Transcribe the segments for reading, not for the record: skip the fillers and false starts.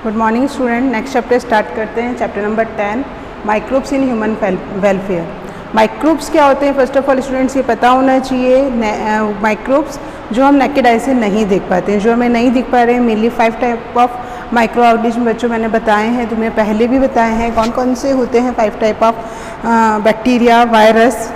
Good morning student. Next chapter start करते हैं। Chapter number 10 microbes in human welfare. Microbes क्या होते हैं? फर्स्ट ऑफ ऑल स्टूडेंट्स ये पता होना चाहिए। माइक्रोब्स जो हम नेकेड आई से नहीं देख पाते हैं, जो हमें नहीं दिख पा रहे हैं, mainly 5 type of micro organism बच्चों मैंने बताए हैं, तुम्हें पहले भी बताए हैं। कौन कौन से होते हैं? 5 type of bacteria, virus,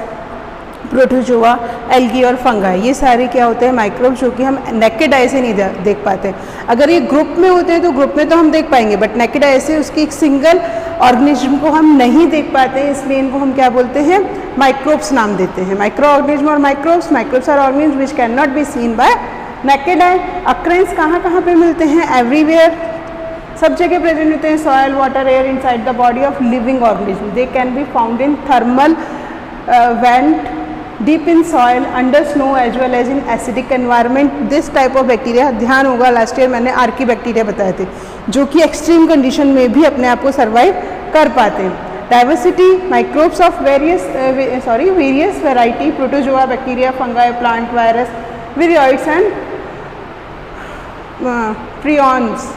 protozoa, algae और फंगाई। ये सारे क्या होते हैं? माइक्रोब, जो कि हम नेकेड आई से नहीं देख पाते। अगर ये ग्रुप में होते हैं तो ग्रुप में तो हम देख पाएंगे, बट नेकेड आई से उसकी एक सिंगल ऑर्गेनिज्म को हम नहीं देख पाते हैं, इसलिए इनको हम क्या बोलते हैं? माइक्रोब्स नाम देते हैं। माइक्रो ऑर्गेनिज्म और microbes are organism which can not be seen by naked eye. Occurrence कहाँ कहाँ पे मिलते हैं? एवरीवेयर, सब जगह प्रेजेंट होते हैं। Soil, water, air, inside the body of living organism. They can be found in thermal went, deep in soil, under snow as well as in acidic environment. This type of bacteria, ध्यान होगा last year मैंने Archie bacteria बताए थे, जो कि extreme condition में भी अपने आप को सर्वाइव कर पाते हैं। Diversity, microbes of various variety, protozoa, bacteria, fungi, plant, virus, viroids and prions.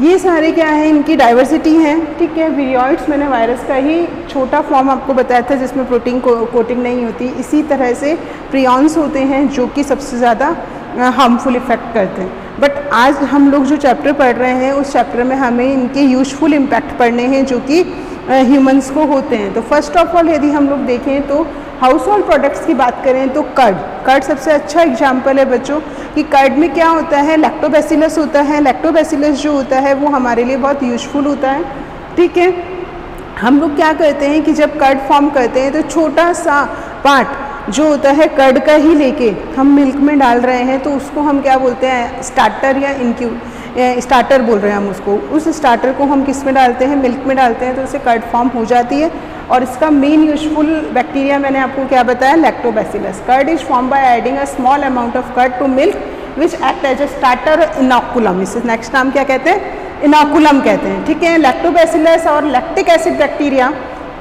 ये सारे क्या है? इनकी डाइवर्सिटी है। ठीक है, विरियोइड्स मैंने वायरस का ही छोटा फॉर्म आपको बताया था जिसमें प्रोटीन कोटिंग नहीं होती। इसी तरह से प्रियॉन्स होते हैं जो कि सबसे ज़्यादा हार्मफुल इफेक्ट करते हैं। बट आज हम लोग जो चैप्टर पढ़ रहे हैं उस चैप्टर में हमें इनके यूजफुल इम्पैक्ट पढ़ने हैं जो कि ह्यूमंस को होते हैं। तो फर्स्ट ऑफ ऑल यदि हम लोग देखें तो हाउस होल्ड प्रोडक्ट्स की बात करें तो कर्ड सबसे अच्छा एग्जाम्पल है बच्चों कि कर्ड में क्या होता है? लैक्टोबैसिलस होता है। लैक्टोबैसिलस जो होता है वो हमारे लिए बहुत यूजफुल होता है। ठीक है, हम लोग क्या करते हैं कि जब कर्ड फॉर्म करते हैं तो छोटा सा पार्ट जो होता है कर्ड का ही लेके हम मिल्क में डाल रहे हैं, तो उसको हम क्या बोलते हैं? स्टार्टर या स्टार्टर बोल रहे हैं हम उसको। उस स्टार्टर को हम किस में डालते हैं? मिल्क में डालते हैं, तो उससे कर्ड फॉर्म हो जाती है। और इसका मेन यूजफुल बैक्टीरिया मैंने आपको क्या बताया? Lactobacillus. Curd is form by adding a small amount of curd to milk which act as a starter inoculum. इसे नेक्स्ट नाम क्या कहते हैं? इनोकुलम कहते हैं। ठीक है, लैक्टोबैसिलस और लैक्टिक एसिड बैक्टीरिया,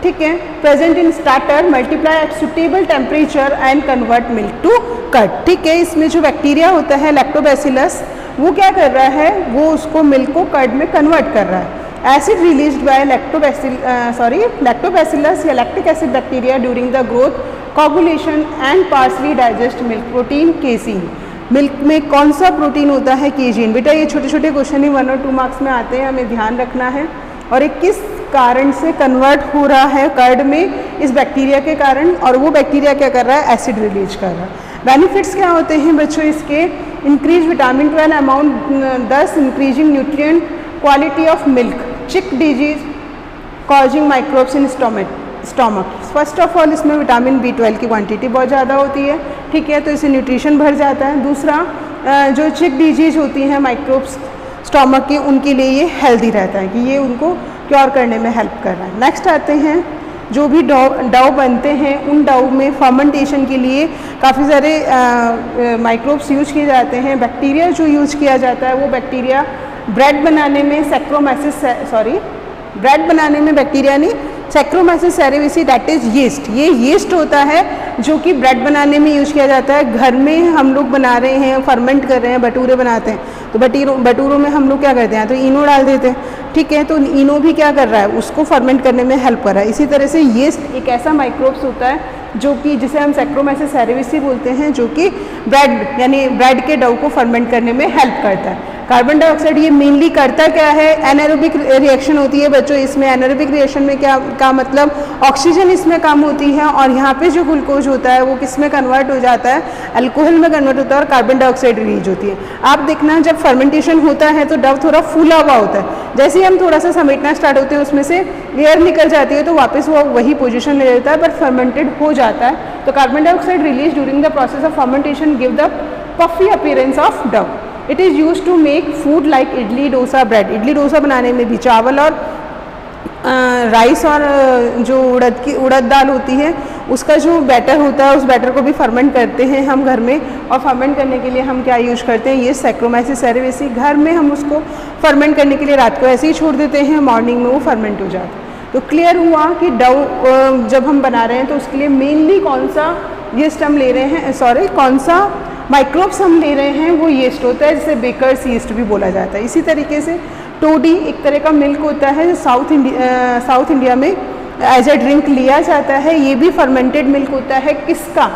ठीक है, present in starter, multiply at suitable temperature and convert milk to curd. ठीक है, इसमें जो बैक्टीरिया होता है लैक्टोबैसिलस, वो क्या कर रहा है? वो उसको मिल्क को कर्ड में कन्वर्ट कर रहा है। एसिड रिलीज्ड बाय लैक्टोबैसिलस या lactic acid bacteria during the growth, coagulation and partially digest milk. Protein casein. Milk में कौन सा प्रोटीन होता है? केजीन। बेटा ये छोटे छोटे क्वेश्चन ही 1 और 2 मार्क्स में आते हैं, हमें ध्यान रखना है। और एक किस कारण से कन्वर्ट हो रहा है कर्ड में? इस बैक्टीरिया के कारण। और वो बैक्टीरिया क्या कर रहा है? एसिड रिलीज कर रहा है। बेनिफिट्स क्या होते हैं बच्चों इसके? Increase vitamin 12 amount, thus increasing nutrient quality of milk, check disease causing microbes in stomach. First of all इसमें विटामिन B12 की क्वांटिटी बहुत ज़्यादा होती है। ठीक है, तो इससे न्यूट्रिशन भर जाता है। दूसरा, जो चिक डिजीज होती हैं माइक्रोब्स स्टोमक के, उनके लिए ये हेल्दी रहता है कि ये उनको क्योर करने में हेल्प कर रहा है। नेक्स्ट आते हैं, जो भी डो बनते हैं उन डो में फर्मेंटेशन के लिए काफ़ी सारे माइक्रोब्स यूज किए जाते हैं। बैक्टीरिया जो यूज किया जाता है वो बैक्टीरिया ब्रेड बनाने में ब्रेड बनाने में बैक्टीरिया नहीं, saccharomyces cerevisiae, that is yeast. ये यीस्ट होता है जो कि ब्रेड बनाने में यूज किया जाता है। घर में हम लोग बना रहे हैं, फर्मेंट कर रहे हैं, भटूरे बनाते हैं, तो भटूरों में हम लोग क्या करते हैं? तो इनो डाल देते हैं। ठीक है, तो इनो भी क्या कर रहा है? उसको फर्मेंट करने में हेल्प कर रहा है। इसी तरह से यीस्ट एक ऐसा माइक्रोब्स होता है जो कि जिसे हम सैक्रोमाइसिस सेरेविसी बोलते हैं, जो कि ब्रेड यानी ब्रेड के डो को फर्मेंट करने में हेल्प करता है। कार्बन डाइऑक्साइड ये मेनली करता क्या है? एनारोबिक रिएक्शन होती है बच्चों इसमें। एनारोबिक रिएक्शन में क्या मतलब? ऑक्सीजन इसमें कम होती है और यहाँ पे जो ग्लूकोज होता है वो किस में कन्वर्ट हो जाता है? अल्कोहल में कन्वर्ट होता है और कार्बन डाइऑक्साइड रिलीज होती है। आप देखना जब फर्मेंटेशन होता है तो डो थोड़ा फूला हुआ होता है। जैसे ही हम थोड़ा सा समेटना स्टार्ट होते हैं उसमें से एयर निकल जाती है तो वापस वो वही पोजिशन ले लेता है, बट फर्मेंटेड हो जाता है। तो carbon dioxide release during the process of fermentation give the puffy appearance of dough. It is use to make food like idli dosa bread. Idli dosa बनाने में भी चावल और राइस और जो उड़द दाल होती है उसका जो बैटर होता है उस बैटर को भी फर्मेंट करते हैं हम घर में। और फर्मेंट करने के लिए हम क्या यूज करते हैं? ये सैक्रोमाइसिस सेरेविसी। घर में हम उसको फर्मेंट करने के लिए रात को ऐसे ही छोड़ देते हैं, मॉर्निंग में वो फर्मेंट हो जाता है। तो क्लियर हुआ कि डो जब हम बना रहे हैं तो उसके लिए मेनली कौन सा यीस्ट हम ले रहे हैं, कौन सा माइक्रोब्स हम ले रहे हैं वो यीस्ट होता है, जिसे बेकर्स यीस्ट भी बोला जाता है। इसी तरीके से टोडी एक तरह का मिल्क होता है, साउथ इंडिया में एज ए ड्रिंक लिया जाता है। ये भी फर्मेंटेड मिल्क होता है, किसका?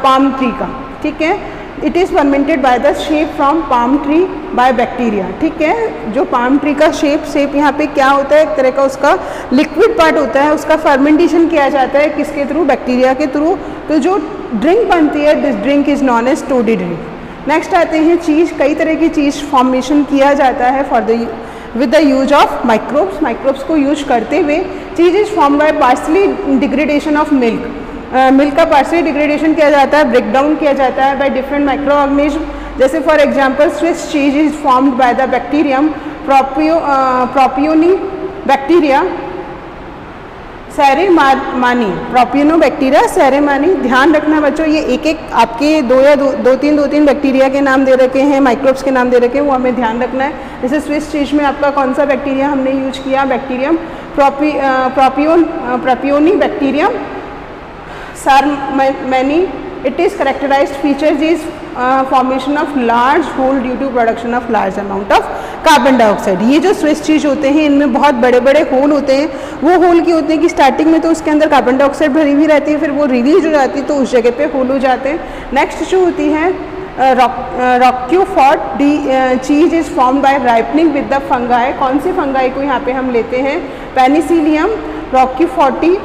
पाम ट्री का, ठीक है। It is fermented by the shape from palm tree by bacteria, ठीक है। जो पाम ट्री का शेप यहाँ पे क्या होता है, एक तरह का उसका लिक्विड पार्ट होता है, उसका फर्मेंटेशन किया जाता है किसके थ्रू? बैक्टीरिया के थ्रू। तो जो ड्रिंक बनती है, this drink is known as toddy drink. Next आते हैं चीज़, कई तरह की चीज़ फॉर्मेशन किया जाता है for the with the use of microbes. Microbes को यूज करते हुए cheese is form by partially degradation of milk. Milk का पार्सली डिग्रेडेशन किया जाता है, ब्रेक डाउन किया जाता है बाय डिफरेंट माइक्रो ऑर्गेनिज्म। जैसे for example Swiss cheese is formed by the bacterium Propionibacterium shermanii, Propionibacterium shermanii. ध्यान रखना बच्चों, ये एक आपके दो तीन बैक्टीरिया के नाम दे रखे हैं, माइक्रोब्स के नाम दे रखे हैं, वो हमें ध्यान रखना है। जैसे स्विस चीज में आपका कौन सा बैक्टीरिया हमने यूज किया? Bacterium Propionibacterium shermanii. It is characterized features is formation of large hole due to production of large amount of carbon dioxide. ये जो स्विस चीज होते हैं इनमें बहुत बड़े बड़े होल होते हैं। वो होल की होते हैं कि स्टार्टिंग में तो उसके अंदर कार्बन डाइऑक्साइड भरी हुई रहती है, फिर वो रिलीज हो जाती है तो उस जगह पे होल हो जाते हैं। नेक्स्ट जो होती है Roquefort cheese is form by ripening with the fungi. कौन से फंगाई को यहाँ पे हम लेते हैं? Penicillium roqueforti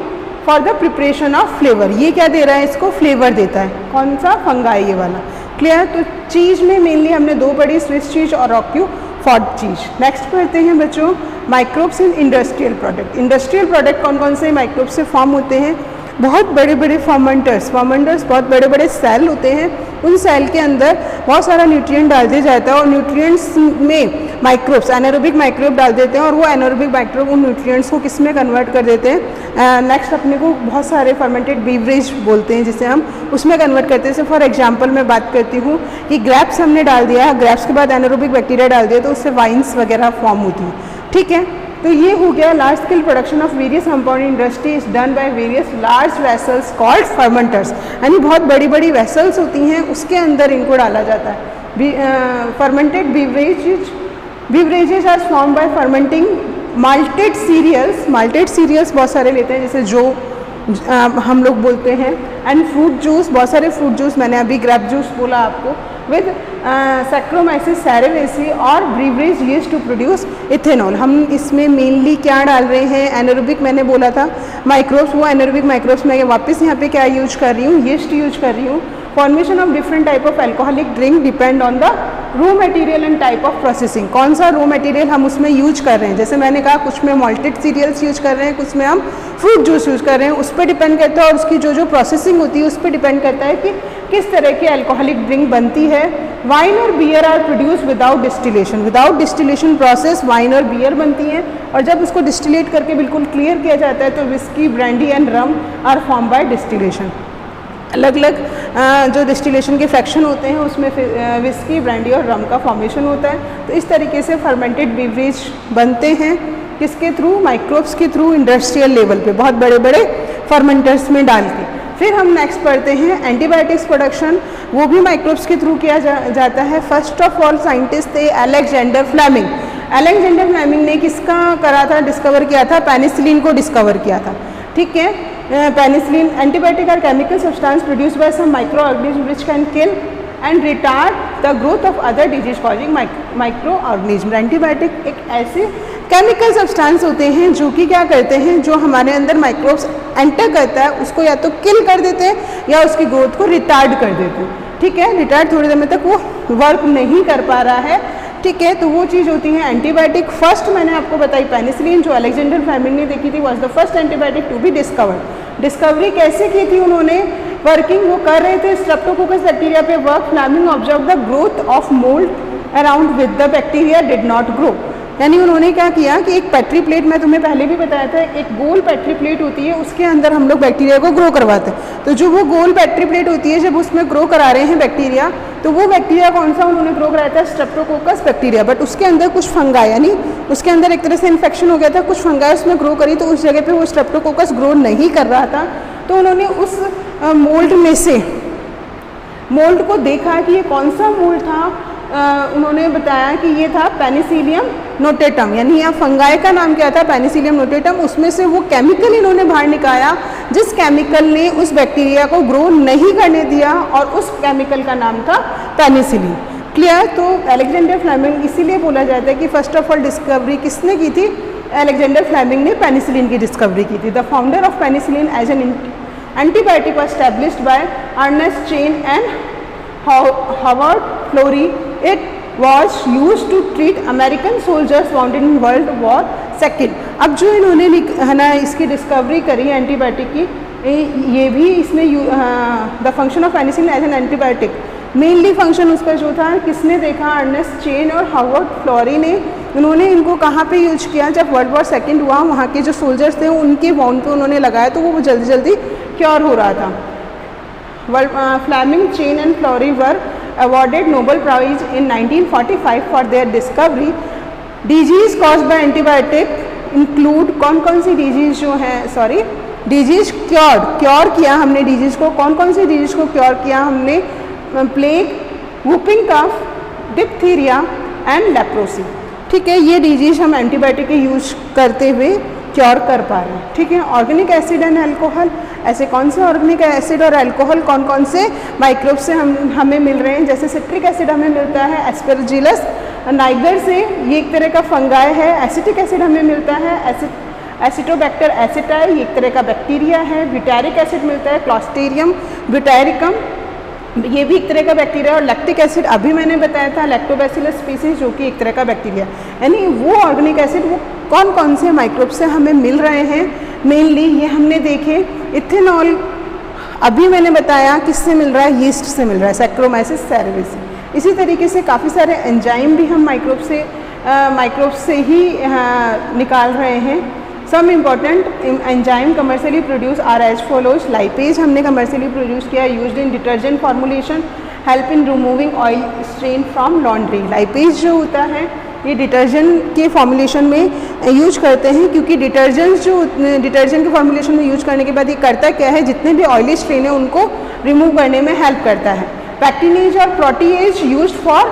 for the preparation of flavour. ये क्या दे रहा है? इसको फ्लेवर देता है। कौन सा? फंगाई, ये वाला। क्लियर? तो चीज़ में मेनली हमने दो पढ़ी, स्विस चीज और रॉक्यूफॉर्ड चीज। नेक्स्ट पढ़ते हैं बच्चों microbes in industrial product. Industrial product कौन कौन से माइक्रोब्स से फॉर्म होते हैं? बहुत बड़े बड़े फर्मेंटर्स बहुत बड़े बड़े सेल होते हैं। उन सेल के अंदर बहुत सारा न्यूट्रिएंट डाल दिया जाता है और न्यूट्रिएंट्स में माइक्रोब्स एनारोबिक माइक्रोब डाल देते हैं और वो एनारोबिक माइक्रोब उन न्यूट्रिएंट्स को किस में कन्वर्ट कर देते हैं? नेक्स्ट अपने को बहुत सारे फर्मेंटेड बीवरेज बोलते हैं जिसे हम उसमें कन्वर्ट करते हैं। जैसे फॉर एग्जांपल मैं बात करती हूँ कि ग्रेप्स हमने डाल दिया, ग्रेप्स के बाद एनारोबिक बैक्टीरिया डाल दिया तो उससे वाइन्स वगैरह फॉर्म होती है, ठीक है। तो ये हो गया large scale production of various compound industry is done by various large vessels called fermenters. यानी बहुत बड़ी बड़ी वेसल्स होती हैं, उसके अंदर इनको डाला जाता है। Fermented beverages are form by fermenting malted cereals. Malted cereals बहुत सारे लेते हैं, जैसे जो हम लोग बोलते हैं, एंड फ्रूट जूस, बहुत सारे फ्रूट जूस, मैंने अभी ग्रेप जूस बोला आपको, विद सैक्रोमाइसिस सेरेवेसी और ब्रीवरेज यूज्ड टू प्रोड्यूस इथेनॉल। हम इसमें मेनली क्या डाल रहे हैं? एनारोबिक मैंने बोला था माइक्रोब्स, वो एनारोबिक माइक्रोब्स मैं वापस यहाँ पे क्या यूज कर रही हूँ? यीस्ट यूज कर रही हूँ। Formation of different type of alcoholic drink depend on the raw material and type of processing. कौन सा रो मटेरियल हम उसमें यूज कर रहे हैं? जैसे मैंने कहा कुछ में मॉल्टेड सीरियल्स यूज कर रहे हैं, कुछ में हम फ्रूट जूस यूज कर रहे हैं, उस पर डिपेंड करता है और उसकी जो प्रोसेसिंग होती है उस पर डिपेंड करता है कि किस तरह की अल्कोहलिक ड्रिंक बनती है। वाइन और beer are produce without distillation. Without distillation process wine और बियर बनती हैं और जब उसको डिस्टिलेट करके बिल्कुल क्लियर किया जाता है तो whisky, brandy and rum are form by distillation. अलग अलग जो डिस्टिलेशन के फ्रैक्शन होते हैं उसमें विस्की, ब्रांडी और रम का फॉर्मेशन होता है। तो इस तरीके से फर्मेंटेड बीवरेज बनते हैं, किसके थ्रू? माइक्रोब्स के थ्रू, इंडस्ट्रियल लेवल पे बहुत बड़े बड़े फर्मेंटर्स में डाल के। फिर हम नेक्स्ट पढ़ते हैं एंटीबायोटिक्स प्रोडक्शन, वो भी माइक्रोब्स के थ्रू किया जाता है। फर्स्ट ऑफ ऑल साइंटिस्ट थे अलेक्जेंडर फ्लेमिंग। अलेक्जेंडर फ्लेमिंग ने किसका करा था? डिस्कवर किया था, पेनिसिलिन को डिस्कवर किया था, ठीक है। Penicillin antibiotic are chemical substance produced by some micro organism which can kill and retard the growth of other disease causing micro organism. Antibiotic एक ऐसे केमिकल सब्सटेंस होते हैं जो कि क्या करते हैं, जो हमारे अंदर माइक्रोब्स एंटर करता है उसको या तो किल कर देते हैं या उसकी ग्रोथ को रिटार्ड कर देते हैं, ठीक है। रिटार्ड थोड़ी देर में तक वो वर्क नहीं कर पा रहा है, ठीक है। तो वो चीज़ होती है एंटीबायोटिक। फर्स्ट मैंने आपको बताई पेनिसिलिन, जो अलेक्जेंडर फ्लेमिंग ने देखी थी, was the first antibiotic to be discovered. Discovery कैसे की थी उन्होंने? वर्किंग वो कर रहे थे स्ट्रेप्टोकोकस बैक्टीरिया पे work. Fleming observe the growth of mould around with the bacteria did not grow. यानी उन्होंने क्या किया कि एक पेट्री प्लेट, मैं तुम्हें पहले भी बताया था, एक गोल पेट्री प्लेट होती है, उसके अंदर हम लोग बैक्टीरिया को ग्रो करवाते हैं। तो जो वो गोल पेट्री प्लेट होती है, जब उसमें ग्रो करा रहे हैं बैक्टीरिया, तो वो बैक्टीरिया कौन सा उन्होंने ग्रो कराया था? Streptococcus bacteria. बट उसके अंदर कुछ फंगाई, यानी उसके अंदर एक तरह से इन्फेक्शन हो गया था, कुछ फंगाई उसमें ग्रो करी, तो उस जगह पे वो स्ट्रेप्टोकोकस ग्रो नहीं कर रहा था। तो उन्होंने उस मोल्ड में से मोल्ड को देखा कि ये कौन सा मोल्ड था उन्होंने बताया कि ये था पेनिसिलियम नोटेटम, यानी यहाँ फंगाई का नाम क्या था, पेनिसिलियम नोटेटम। उसमें से वो केमिकल इन्होंने बाहर निकाला जिस केमिकल ने उस बैक्टीरिया को ग्रो नहीं करने दिया, और उस केमिकल का नाम था पेनिसिलिन। क्लियर? तो अलेक्जेंडर फ्लेमिंग इसीलिए बोला जाता है कि फर्स्ट ऑफ ऑल डिस्कवरी किसने की थी? अलेक्जेंडर फ्लेमिंग ने पेनिसिलिन की डिस्कवरी की थी। The founder of penicillin as an antibiotic was established by Ernest Chain and Howard Florey. It was used to treat American soldiers wounded in World War II। अब जो इन्होंने है ना इसकी डिस्कवरी करी एंटीबायोटिक की, ये भी इसमें the function of penicillin as an antibiotic, mainly function उसका जो था किसने देखा? अर्नेस्ट चेन और हावर्ड फ्लोरी ने। उन्होंने इनको कहाँ पे यूज किया? जब वर्ल्ड वॉर सेकेंड हुआ, वहाँ के जो सोल्जर्स थे उनके वाउंड पे उन्होंने लगाया, तो वो जल्दी जल्दी क्योर हो रहा था। Fleming, Chain and Florey were awarded Nobel Prize in 1945 for their discovery। Disease caused by antibiotic include कौन कौन सी डिजीज जो है, सॉरी डिजीज क्योर किया हमने डिजीज को, कौन कौन सी डिजीज को क्योर किया हमने? Plague, whooping cough, diphtheria and leprosy. ठीक है, ये डिजीज हम एंटीबायोटिक के यूज करते हुए क्योर कर पा रहे हैं। ठीक है, ऑर्गेनिक एसिड एंड अल्कोहल, ऐसे कौन से ऑर्गेनिक एसिड और अल्कोहल कौन कौन से माइक्रोब से हमें मिल रहे हैं? जैसे सिट्रिक एसिड हमें मिलता है एस्पेरजिलस नाइगर से, ये एक तरह का फंगाई है। एसिटिक एसिड हमें मिलता है एसिटोबैक्टर एसिटाई, ये एक तरह का बैक्टीरिया है। ब्यूटारिक एसिड मिलता है क्लॉस्ट्रिडियम ब्यूटारिकम, ये भी एक तरह का बैक्टीरिया। और लैक्टिक एसिड अभी मैंने बताया था लैक्टोबैसिलस स्पीसीज, जो कि एक तरह का बैक्टीरिया। यानी वो ऑर्गेनिक एसिड वो कौन कौन से माइक्रोब से हमें मिल रहे हैं? मेनली ये हमने देखे, इथेनॉल अभी मैंने बताया किससे मिल रहा है? यीस्ट से मिल रहा है, सैक्रोमाइसिस सेरेविसी। इसी तरीके से काफ़ी सारे एंजाइम भी हम माइक्रोब से ही निकाल रहे हैं। Some important enzyme commercially produce are as follows. Lipase हमने कमर्शियली प्रोड्यूस किया, used in detergent formulation, help in removing oil strain from laundry. Lipase जो होता है ये डिटर्जेंट के फॉर्मुलेशन में यूज करते हैं, क्योंकि डिटर्जेंट के फॉर्मुलेशन में यूज करने के बाद ये करता क्या है? जितने भी ऑयली स्ट्रेन है उनको रिमूव करने में हेल्प करता है। पैक्टिनेज और protease used for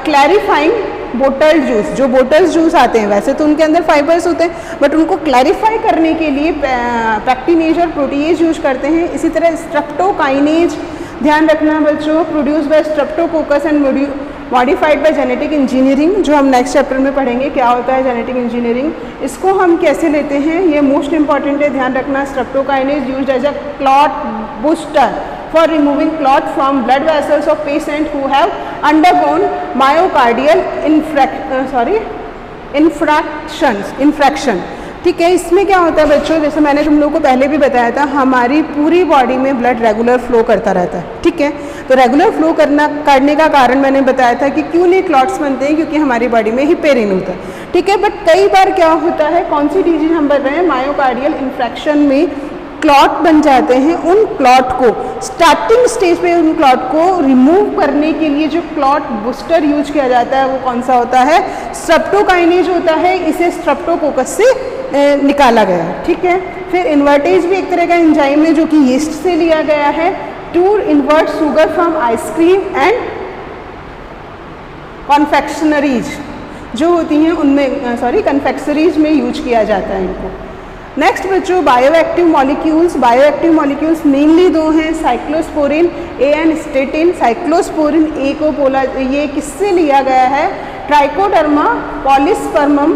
clarifying bottle juice. जो बोटल्स जूस आते हैं वैसे तो उनके अंदर फाइबर्स होते हैं, बट उनको क्लैरिफाई करने के लिए पैक्टिनेज और प्रोटीएज यूज करते हैं। इसी तरह स्ट्रेप्टोकाइनेज, ध्यान रखना बच्चों, produce by streptococcus and modified by genetic engineering, जो हम नेक्स्ट चैप्टर में पढ़ेंगे क्या होता है जेनेटिक इंजीनियरिंग। इसको हम कैसे लेते हैं ये मोस्ट इंपॉर्टेंट है, ध्यान रखना। Streptokinase used as a clot booster for removing clot from blood vessels of patients who have undergone myocardial infraction। ठीक है, इसमें क्या होता है बच्चों, जैसे मैंने तुम लोगों को पहले भी बताया था, हमारी पूरी बॉडी में ब्लड रेगुलर फ्लो करता रहता है। ठीक है, तो रेगुलर फ्लो करने का कारण मैंने बताया था कि क्यों नहीं क्लॉट्स बनते हैं, क्योंकि हमारी बॉडी में हिपेरिन होता है। ठीक है, बट कई बार क्या होता है, कौन सी डिजीज हम बढ़ रहे हैं, मायोकार्डियल इन्फ्रैक्शन में क्लॉट बन जाते हैं। उन क्लॉट को स्टार्टिंग स्टेज पे उन क्लॉट को रिमूव करने के लिए जो क्लॉट बूस्टर यूज किया जाता है वो कौन सा होता है? स्ट्रेप्टोकाइनेज होता है। इसे स्ट्रेप्टोकोकस से निकाला गया है। ठीक है, फिर इन्वर्टेज भी एक तरह का एंजाइम है जो कि यीस्ट से लिया गया है, to invert sugar from ice cream and confectioneries जो होती हैं उनमें कन्फेक्शनरीज में यूज किया जाता है इनको। नेक्स्ट बच्चों, bioactive molecules. Bioactive molecules mainly दो हैं, cyclosporin A and statin. Cyclosporin A को बोला, ये किससे लिया गया है? ट्राइकोडर्मा पॉलिस्पर्मम।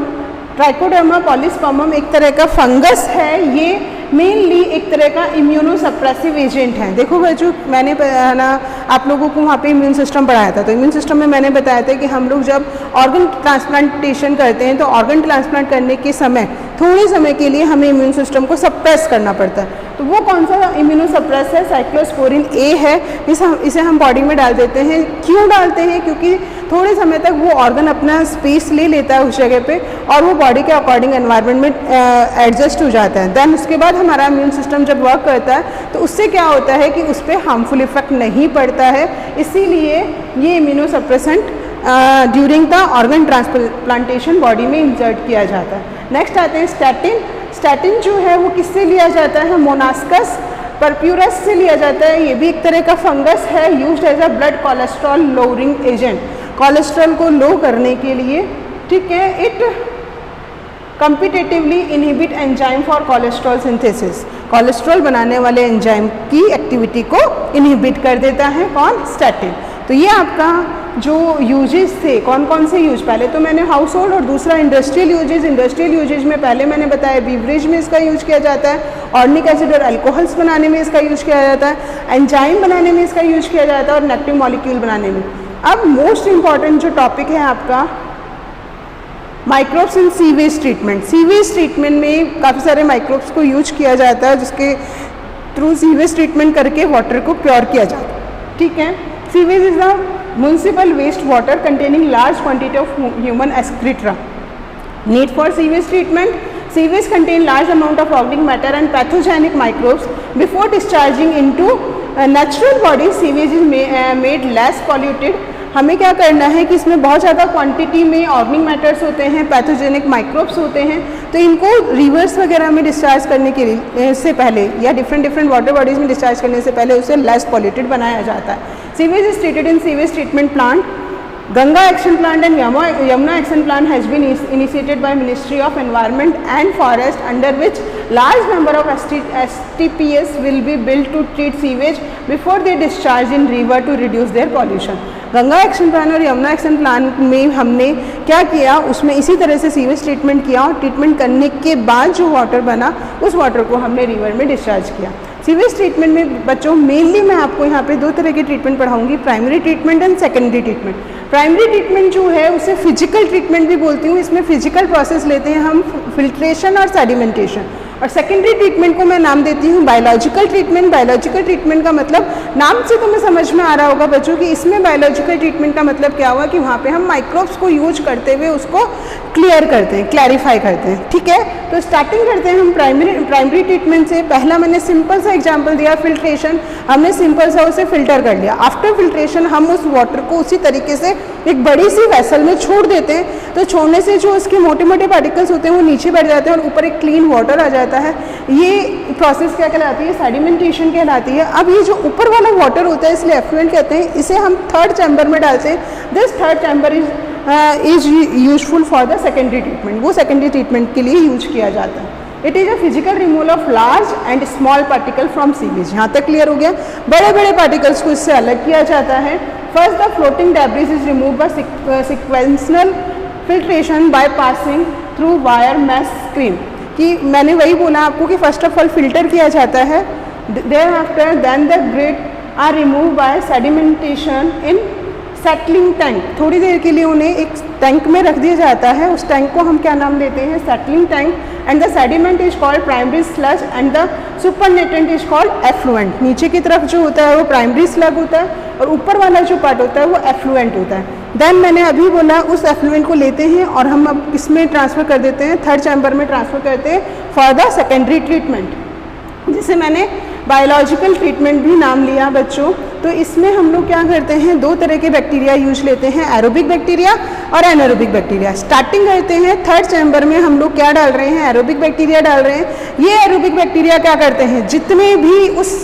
ट्राइकोडर्मा पॉलिस्पर्मम एक तरह का फंगस है, ये मेनली एक तरह का इम्यूनोसप्रेसिव एजेंट है। देखो बच्चों, मैंने ना आप लोगों को वहाँ पे इम्यून सिस्टम पढ़ाया था, तो इम्यून सिस्टम में मैंने बताया था कि हम लोग जब ऑर्गन ट्रांसप्लांटेशन करते हैं तो ऑर्गन ट्रांसप्लांट करने के समय थोड़े समय के लिए हमें इम्यून सिस्टम को सप्रेस करना पड़ता है। तो वो कौन सा इम्यूनोसप्रेस है? साइक्लोस्पोरिन ए है। इसे हम बॉडी में डाल देते हैं। क्यों डालते हैं? क्योंकि थोड़े समय तक वो ऑर्गन अपना स्पेस ले लेता है उस जगह पे और वो बॉडी के अकॉर्डिंग एनवायरनमेंट में एडजस्ट हो जाता है। देन उसके बाद हमारा इम्यून सिस्टम जब वर्क करता है तो उससे क्या होता है कि उस पर हार्मफुल इफेक्ट नहीं पड़ता है। इसीलिए ये immunosuppressant during the organ transplantation body में इंसर्ट किया जाता है। नेक्स्ट आते हैं स्टैटिन। स्टैटिन जो है वो किससे लिया जाता है? मोनास्कस परप्यूरस से लिया जाता है। ये भी एक तरह का फंगस है, used as a blood cholesterol lowering agent. Cholesterol को लो करने के लिए, ठीक है। It competitively inhibit enzyme for cholesterol synthesis, cholesterol बनाने वाले एंजाइम की एक्टिविटी को इनहिबिट कर देता है कौन, स्टैटिन। तो ये आपका जो यूजेस थे, कौन कौन से यूज, पहले तो मैंने हाउस होल्ड और दूसरा इंडस्ट्रियल यूजेज। इंडस्ट्रियल यूजेज में पहले मैंने बताया बीवरेज में इसका यूज किया जाता है, ऑर्निक एसिड और अल्कोहल्स बनाने में इसका यूज किया जाता है, एंजाइम बनाने में इसका यूज किया जाता है और नेगेटिव मॉलिक्यूल बनाने में। अब मोस्ट इंपॉर्टेंट जो टॉपिक है आपका microbes in sewage treatment. Sewage treatment में काफ़ी सारे माइक्रोब्स को यूज किया जाता है जिसके थ्रू सीवेज ट्रीटमेंट करके वाटर को प्योर किया जाता है, ठीक है। Sewage is the municipal waste water containing large quantity of human excreta. Need for sewage treatment, sewage contain large amount of organic matter and pathogenic microbes before discharging into natural body. Sewage is made less polluted. हमें क्या करना है कि इसमें बहुत ज़्यादा quantity में organic matters होते हैं, पैथोजेनिक माइक्रोब्स होते हैं, तो इनको रिवर्स वगैरह में डिस्चार्ज करने के से पहले या डिफरेंट वाटर बॉडीज़ में डिस्चार्ज करने से पहले उसे लेस पॉल्यूटेड बनाया जाता है। Sewage is treated in sewage treatment plant. Ganga Action Plant and Yamuna Action Plant has been initiated by Ministry of Environment and Forest, under which large number of STPs will be built to treat sewage before they discharge in river to reduce their pollution. Ganga action plan और Yamuna action plan में हमने क्या किया, उसमें इसी तरह से sewage treatment किया और ट्रीटमेंट करने के बाद जो वाटर बना उस वाटर को हमने रिवर में डिस्चार्ज किया। सीवेज ट्रीटमेंट में बच्चों मेनली मैं आपको यहाँ पे दो तरह के ट्रीटमेंट पढ़ाऊंगी, primary treatment and secondary treatment. Primary treatment जो है उसे फिजिकल ट्रीटमेंट भी बोलती हूँ, इसमें फिजिकल प्रोसेस लेते हैं हम, फिल्ट्रेशन और सेडिमेंटेशन। और सेकेंडरी ट्रीटमेंट को मैं नाम देती हूँ बायोलॉजिकल ट्रीटमेंट। बायोलॉजिकल ट्रीटमेंट का मतलब नाम से तुम्हें समझ में आ रहा होगा बच्चों कि इसमें बायोलॉजिकल ट्रीटमेंट का मतलब क्या हुआ कि वहाँ पे हम माइक्रोब्स को यूज करते हुए उसको क्लियर करते हैं, क्लैरिफाई करते हैं, ठीक है। तो स्टार्टिंग करते हैं हम प्राइमरी ट्रीटमेंट से। पहला मैंने सिंपल सा एग्जाम्पल दिया फिल्ट्रेशन, हमने सिंपल सा उसे फिल्टर कर लिया। आफ्टर फिल्ट्रेशन हम उस वाटर को उसी तरीके से एक बड़ी सी वेसल में छोड़ देते हैं, तो छोड़ने से जो उसके मोटे मोटे पार्टिकल्स होते हैं वो नीचे बढ़ जाते हैं और ऊपर एक क्लीन वाटर आ जाता है। ये प्रोसेस क्या कहलाती है, सेडिमेंटेशन कहलाती है। अब ये जो ऊपर वाला वाटर होता है इसलिए एफ्लुएंट कहते हैं, इसे हम थर्ड चैम्बर में डालते हैं। This third chamber is useful for the secondary treatment, वो सेकेंडरी ट्रीटमेंट के लिए यूज किया जाता है। It is a physical removal of large and small particle from sewage. यहाँ तक क्लियर हो गया। बड़े बड़े पार्टिकल्स को इससे अलग किया जाता है। First the floating debris is remove by sequential filtration by passing through wire mesh screen. कि मैंने वही बोला आपको कि फर्स्ट ऑफ ऑल फिल्टर किया जाता है, thereafter then the grit are remove by sedimentation in settling tank. थोड़ी देर के लिए उन्हें एक टैंक में रख दिया जाता है, उस टैंक को हम क्या नाम देते हैं, settling tank. And the sediment is called primary sludge and the supernatant is called effluent. नीचे की तरफ जो होता है वो प्राइमरी स्लग होता है और ऊपर वाला जो पार्ट होता है वो एफ्लुएंट होता है। देन मैंने अभी बोला उस एफ्लुएंट को लेते हैं और हम अब किसमें ट्रांसफ़र कर देते हैं, थर्ड चैम्बर में ट्रांसफ़र करते हैं फॉर द सेकेंडरी ट्रीटमेंट, जिसे मैंने बायोलॉजिकल ट्रीटमेंट भी नाम लिया बच्चों। तो इसमें हम लोग क्या करते हैं, दो तरह के बैक्टीरिया यूज लेते हैं, एरोबिक बैक्टीरिया और एनारोबिक बैक्टीरिया। स्टार्टिंग करते हैं थर्ड चैम्बर में, हम लोग क्या डाल रहे हैं, एरोबिक बैक्टीरिया डाल रहे हैं। ये एरोबिक बैक्टीरिया क्या करते हैं, जितने भी उस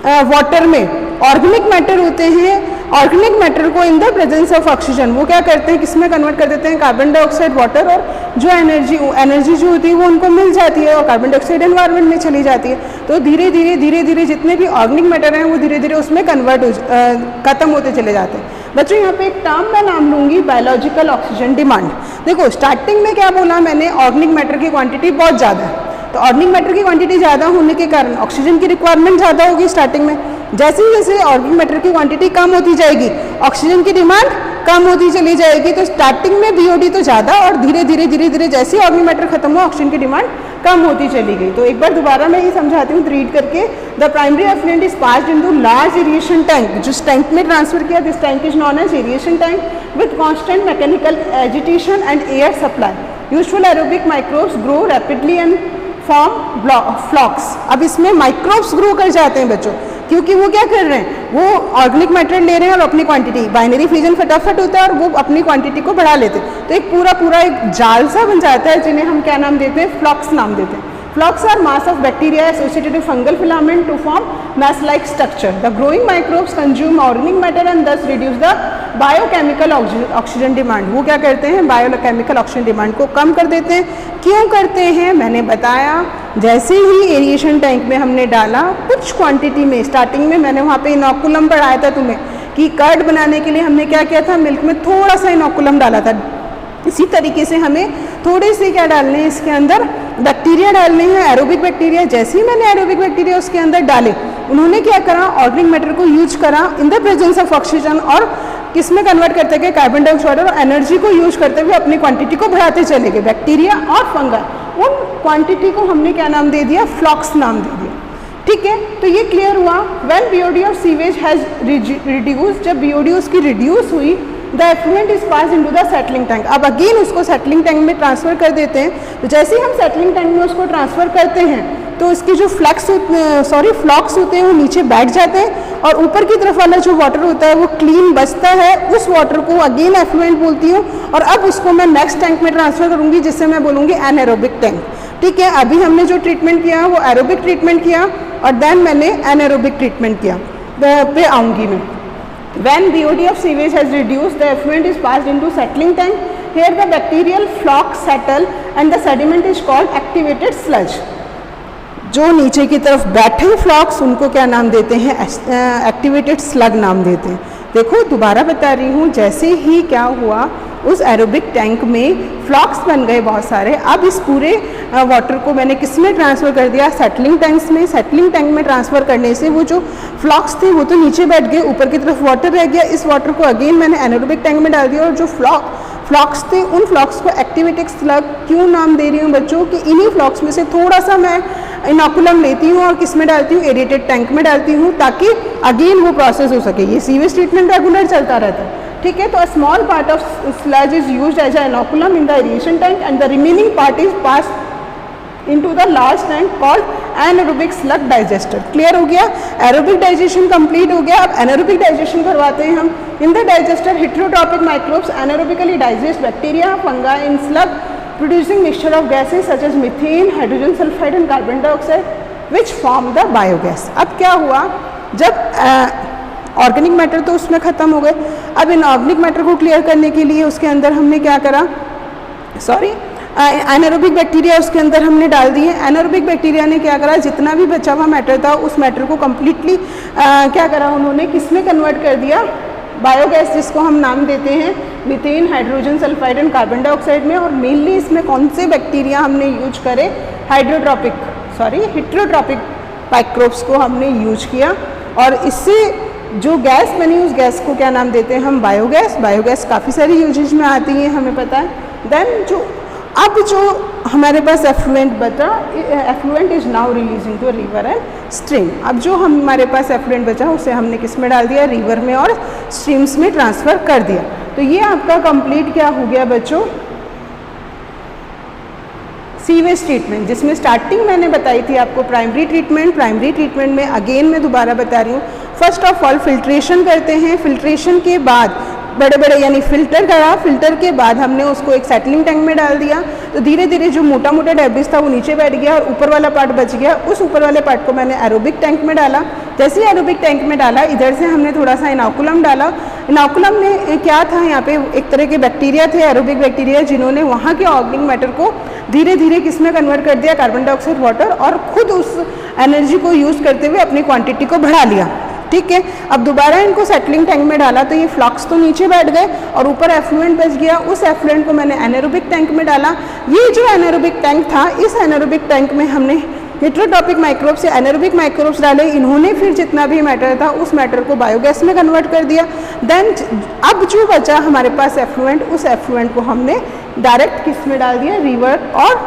वाटर में ऑर्गेनिक मैटर होते हैं, ऑर्गेनिक मैटर को in the presence of oxygen वो क्या करते हैं, किसमें कन्वर्ट कर देते हैं, कार्बन डाइऑक्साइड वाटर, और जो एनर्जी जो होती है वो उनको मिल जाती है और कार्बन डाइऑक्साइड एनवायरनमेंट में चली जाती है। तो धीरे धीरे जितने भी ऑर्गेनिक मैटर हैं वो धीरे धीरे उसमें कन्वर्ट खत्म होते चले जाते हैं। बच्चों यहाँ पे एक टर्म मैं नाम लूँगी बायोलॉजिकल ऑक्सीजन डिमांड। देखो स्टार्टिंग में क्या बोला मैंने, ऑर्गेनिक मैटर की क्वांटिटी बहुत ज़्यादा है, तो ऑर्गेनिक मैटर की क्वांटिटी ज़्यादा होने के कारण ऑक्सीजन की रिक्वायरमेंट ज़्यादा होगी स्टार्टिंग में। जैसे जैसे ऑर्गेनिक मैटर की क्वांटिटी कम होती जाएगी ऑक्सीजन की डिमांड कम होती चली जाएगी। तो स्टार्टिंग में बीओडी तो ज़्यादा और धीरे धीरे जैसे ऑर्गेनिक मैटर खत्म हुआ ऑक्सीजन की डिमांड कम होती चली गई। तो एक बार दोबारा मैं ये समझाती हूँ रीड करके। The primary effluent is passed into large aeration tank, जिस टैंक में ट्रांसफर किया this tank is known as aeration tank with constant mechanical agitation and air supply. Useful aerobic microbes grow rapidly and form flocs. अब इसमें microbes grow कर जाते हैं बच्चों, क्योंकि वो क्या कर रहे हैं, वो ऑर्गेनिक मैटर ले रहे हैं और अपनी क्वांटिटी, बाइनरी फ्यूजन फटाफट होता है और वो अपनी क्वांटिटी को बढ़ा लेते हैं। तो एक पूरा एक जाल सा बन जाता है जिन्हें हम क्या नाम देते हैं, फ्लॉक्स नाम देते हैं। Flocs are mass of bacteria associated with fungal filament to form mass-like structure. The growing microbes consume organic matter and thus reduce the biochemical oxygen demand. वो क्या करते हैं, बायोकेमिकल ऑक्सीजन डिमांड को कम कर देते हैं. क्यों करते हैं, मैंने बताया. जैसे ही एरिएशन टैंक में हमने डाला, कुछ क्वांटिटी में, स्टार्टिंग में मैंने वहाँ पे इनोकुलम पढ़ाया था तुम्हें कि कर्ड बनाने के लिए हमने क्या किया था, मिल्क में थोड़ा सा इनोकुलम डाला था. इसी तरीके से हमें थोड़े से क्या डालने हैं, इसके अंदर बैक्टीरिया डालने हैं, एरोबिक बैक्टीरिया. जैसे ही मैंने एरोबिक बैक्टीरिया उसके अंदर डाले, उन्होंने क्या करा, ऑर्गेनिक मैटर को यूज करा in the presence of oxygen, और किस में कन्वर्ट करते गए, कार्बन डाइऑक्साइड, और एनर्जी को यूज करते हुए अपनी क्वांटिटी को बढ़ाते चले गए. बैक्टीरिया और फंगल, उन क्वांटिटी को हमने क्या नाम दे दिया, फ्लॉक्स नाम दे दिया. ठीक है, तो ये क्लियर हुआ. When BOD of sewage has reduce, जब बीओडी उसकी रिड्यूस हुई, the effluent is pass into the settling tank. अब अगेन उसको सेटलिंग टैंक में ट्रांसफर कर देते हैं. तो जैसे ही हम सेटलिंग टैंक में उसको ट्रांसफर करते हैं, तो इसके जो फ्लक्स फ्लॉक्स होते हैं वो नीचे बैठ जाते हैं, और ऊपर की तरफ वाला जो वाटर होता है वो क्लीन बचता है. उस वाटर को अगेन एफ्लुएंट बोलती हूँ, और अब उसको मैं नेक्स्ट टैंक में ट्रांसफर करूँगी, जिससे मैं बोलूँगी एनारोबिक टैंक. ठीक है, अभी हमने जो ट्रीटमेंट किया वो एरोबिक ट्रीटमेंट किया, और देन मैंने एनारोबिक ट्रीटमेंट किया. पे आऊँगी मैं. When BOD of sewage has reduced, the effluent is passed into settling tank. Here the bacterial flocks settle and the sediment is called activated sludge. जो नीचे की तरफ बैठे फ्लॉक्स, उनको क्या नाम देते हैं, एक्टिवेटेड स्लग नाम देते हैं. देखो दोबारा बता रही हूँ, जैसे ही क्या हुआ, उस एरोबिक टैंक में फ्लॉक्स बन गए बहुत सारे. अब इस पूरे वाटर को मैंने किस में ट्रांसफ़र कर दिया, सेटलिंग टैंक्स में. सेटलिंग टैंक में ट्रांसफ़र करने से वो जो फ्लॉक्स थे वो तो नीचे बैठ गए, ऊपर की तरफ वाटर रह गया. इस वाटर को अगेन मैंने एनारोबिक टैंक में डाल दिया, और जो फ्लॉक्स थे, उन फ्लॉक्स को एक्टिवेटेड स्लग क्यों नाम दे रही हूँ बच्चों, कि इन्हीं फ्लॉक्स में से थोड़ा सा मैं इनोकुलम लेती हूँ और किस में डालती हूँ, एरेटेड टैंक में डालती हूँ, ताकि अगेन वो प्रोसेस हो सके. ये सीवेज ट्रीटमेंट रेगुलर चलता रहता है. ठीक है, तो a small part of sludge is used as a inoculum in the aeration tank and the remaining part is passed into the large tank called anaerobic sludge digester. Clear हो गया, aerobic digestion complete हो गया. अब anaerobic digestion करवाते हैं हम. In the digester heterotrophic microbes anaerobically digest bacteria fungi in sludge producing mixture of gases such as methane, hydrogen sulfide and carbon dioxide which form the biogas. अब क्या हुआ, जब ऑर्गेनिक मैटर तो उसमें ख़त्म हो गए. अब इन ऑर्गेनिक मैटर को क्लियर करने के लिए उसके अंदर हमने क्या करा, एनारोबिक बैक्टीरिया उसके अंदर हमने डाल दिए. एनारोबिक बैक्टीरिया ने क्या करा, जितना भी बचा हुआ मैटर था उस मैटर को कम्प्लीटली क्या करा, उन्होंने किस में कन्वर्ट कर दिया, बायोगैस, जिसको हम नाम देते हैं methane, hydrogen sulphide and carbon dioxide में. और मेनली इसमें कौन से बैक्टीरिया हमने यूज करे, हेटेरोट्रॉपिक माइक्रोब्स को हमने यूज किया. और इससे जो गैस बनी, उस गैस को क्या नाम देते हैं हम, बायोगैस. बायोगैस काफ़ी सारी यूजेज में आती है, हमें पता है. देन अब जो हमारे पास एफ्लुएंट बचा, effluent is now releasing to river and stream. अब जो हमारे पास एफ्लुएंट बचा उसे हमने किस में डाल दिया, रिवर में और स्ट्रीम्स में ट्रांसफ़र कर दिया. तो ये आपका कंप्लीट क्या हो गया बच्चों, सीवेज ट्रीटमेंट, जिसमें स्टार्टिंग मैंने बताई थी आपको प्राइमरी ट्रीटमेंट. प्राइमरी ट्रीटमेंट में अगेन मैं दोबारा बता रही हूँ, फर्स्ट ऑफ ऑल फिल्ट्रेशन करते हैं. फिल्ट्रेशन के बाद बड़े बड़े यानी फिल्टर करा, फिल्टर के बाद हमने उसको एक सेटलिंग टैंक में डाल दिया. तो धीरे धीरे जो मोटा मोटा डेब्रिस था वो नीचे बैठ गया और ऊपर वाला पार्ट बच गया. उस ऊपर वाले पार्ट को मैंने एरोबिक टैंक में डाला. जैसे ही एरोबिक टैंक में डाला, इधर से हमने थोड़ा सा इनोकुलम डाला. इनोकुलम में क्या था, यहाँ पे एक तरह के बैक्टीरिया थे, एरोबिक बैक्टीरिया, जिन्होंने वहाँ के ऑर्गेनिक मैटर को धीरे धीरे किस में कन्वर्ट कर दिया, कार्बन डाइऑक्साइड, वाटर, और खुद उस एनर्जी को यूज़ करते हुए अपनी क्वांटिटी को बढ़ा लिया. ठीक है, अब दोबारा इनको सेटलिंग टैंक में डाला तो ये फ्लॉक्स तो नीचे बैठ गए और ऊपर एफ्लुएंट बच गया. उस एफ्लुएंट को मैंने एनारोबिक टैंक में डाला. ये जो एनारोबिक टैंक था, इस एनारोबिक टैंक में हमने हेटेरोट्रॉपिक माइक्रोब्स या एनारोबिक माइक्रोब्स डाले. इन्होंने फिर जितना भी मैटर था उस मैटर को बायोगैस में कन्वर्ट कर दिया. देन अब जो बचा हमारे पास एफ्लुएंट, उस एफ्लुएंट को हमने डायरेक्ट किस में डाल दिया, रिवर और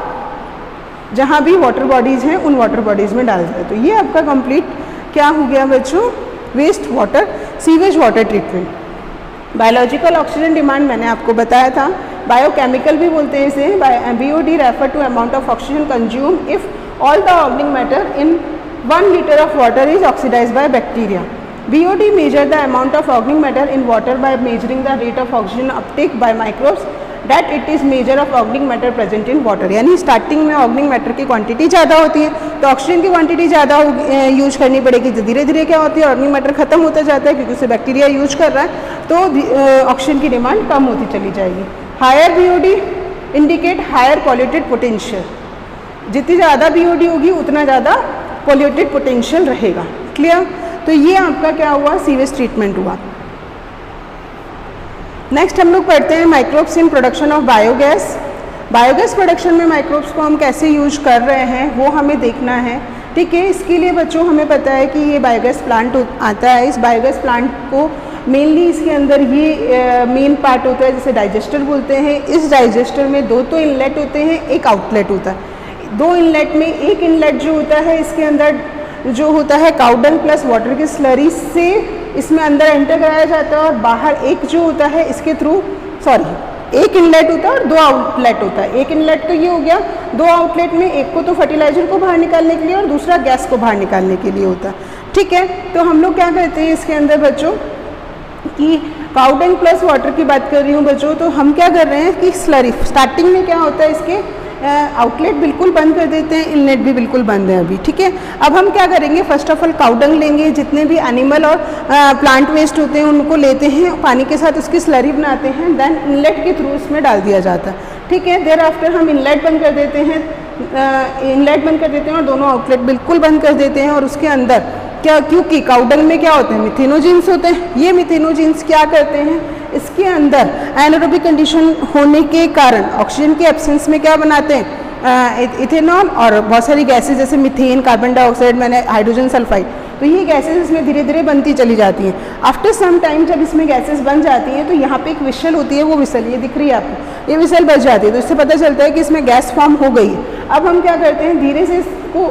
जहाँ भी वाटर बॉडीज़ हैं उन वाटर बॉडीज़ में डाल दिया. तो ये आपका कंप्लीट क्या हो गया बच्चों, waste water, sewage water treatment. Biological oxygen demand मैंने आपको बताया था. बायोकेमिकल भी बोलते हैं इसे. BOD refer to amount of oxygen consume if all the organic matter in 1 liter of water is oxidized by bacteria. BOD measure the amount of organic matter in water by measuring the rate of oxygen uptake by microbes that it is measure of organic matter present in water. यानी starting में organic matter की quantity ज़्यादा होती है तो oxygen की quantity ज़्यादा use करनी पड़ेगी। तो धीरे धीरे क्या होती है, ऑर्गेनिक मैटर खत्म होता जाता है क्योंकि उसे बैक्टीरिया यूज कर रहा है, तो ऑक्सीजन की डिमांड कम होती चली जाएगी। Higher BOD indicate higher polluted potential, जितनी ज़्यादा BOD होगी उतना ज़्यादा पॉल्यूटेड पोटेंशियल रहेगा। क्लियर? तो ये आपका क्या हुआ, सीवेज ट्रीटमेंट हुआ। नेक्स्ट हम लोग पढ़ते हैं microbes in production of biogas. Biogas production में माइक्रोब्स को हम कैसे यूज कर रहे हैं वो हमें देखना है। ठीक है, इसके लिए बच्चों हमें पता है कि ये बायोगैस प्लांट आता है। इस बायोगैस प्लांट को मेनली इसके अंदर ये मेन पार्ट होता है जिसे डाइजेस्टर बोलते हैं। इस डाइजेस्टर में दो तो इनलेट होते हैं, एक आउटलेट होता है। दो इनलेट में एक इनलेट जो होता है इसके अंदर जो होता है काउडंग प्लस वाटर की स्लरी से इसमें अंदर एंटर कराया जाता है, और बाहर एक जो होता है इसके थ्रू एक इनलेट होता है और दो आउटलेट होता है। एक इनलेट तो ये हो गया, दो आउटलेट में एक को तो फर्टिलाइजर को बाहर निकालने के लिए और दूसरा गैस को बाहर निकालने के लिए होता है। ठीक है, तो हम लोग क्या करते हैं इसके अंदर बच्चों कि काउडंग प्लस वाटर की बात कर रही हूँ बच्चों, तो हम क्या कर रहे हैं कि स्लरी स्टार्टिंग में क्या होता है इसके आउटलेट बिल्कुल बंद कर देते हैं, इनलेट भी बिल्कुल बंद है अभी। ठीक है, अब हम क्या करेंगे, फर्स्ट ऑफ ऑल काउडंग लेंगे, जितने भी एनिमल और प्लांट वेस्ट होते हैं उनको लेते हैं, पानी के साथ उसकी स्लरी बनाते हैं, देन इनलेट के थ्रू इसमें डाल दिया जाता है। ठीक है, देयर आफ्टर हम इनलेट बंद कर देते हैं, और दोनों आउटलेट बिल्कुल बंद कर देते हैं। और उसके अंदर क्या, क्योंकि काउडंग में क्या होते हैं, मिथेनोजिन्स होते हैं। ये मिथेनोजिन्स क्या करते हैं, इसके अंदर एनारोबिक कंडीशन होने के कारण ऑक्सीजन के एब्सेंस में क्या बनाते हैं, इथेनॉल और बहुत सारी गैसेज जैसे मीथेन, कार्बन डाइऑक्साइड, मैंने हाइड्रोजन सल्फाइड, तो ये गैसेज इसमें धीरे धीरे बनती चली जाती हैं। आफ्टर सम टाइम जब इसमें गैसेज बन जाती हैं तो यहाँ पे एक विशल होती है, वो विशल ये दिख रही है आपको, ये विशल बच जाती है, तो इससे पता चलता है कि इसमें गैस फॉर्म हो गई है। अब हम क्या करते हैं, धीरे से इसको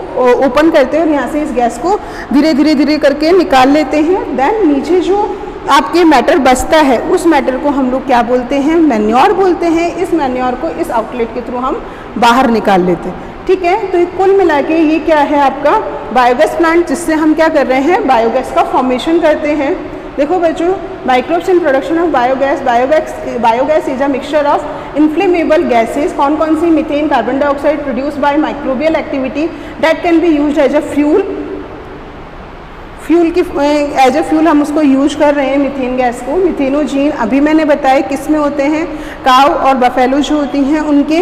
ओपन करते हैं और यहाँ से इस गैस को धीरे धीरे करके निकाल लेते हैं। देन नीचे जो आपके मैटर बचता है उस मैटर को हम लोग क्या बोलते हैं, मैन्योर बोलते हैं। इस मैन्योर को इस आउटलेट के थ्रू हम बाहर निकाल लेते हैं। ठीक है, तो कुल मिला के ये क्या है आपका बायोगैस प्लांट, जिससे हम क्या कर रहे हैं, बायोगैस का फॉर्मेशन करते हैं। देखो बच्चों, microbes in production of biogas is a mixture of inflammable gases. कौन कौन सी, methane, carbon dioxide produce by microbial activity that can be used as a fuel की एज ए फ्यूल हम उसको यूज कर रहे हैं मीथेन गैस को। मिथेनोजीन अभी मैंने बताया किस में होते हैं, काउ और बफेलो जो होती हैं उनके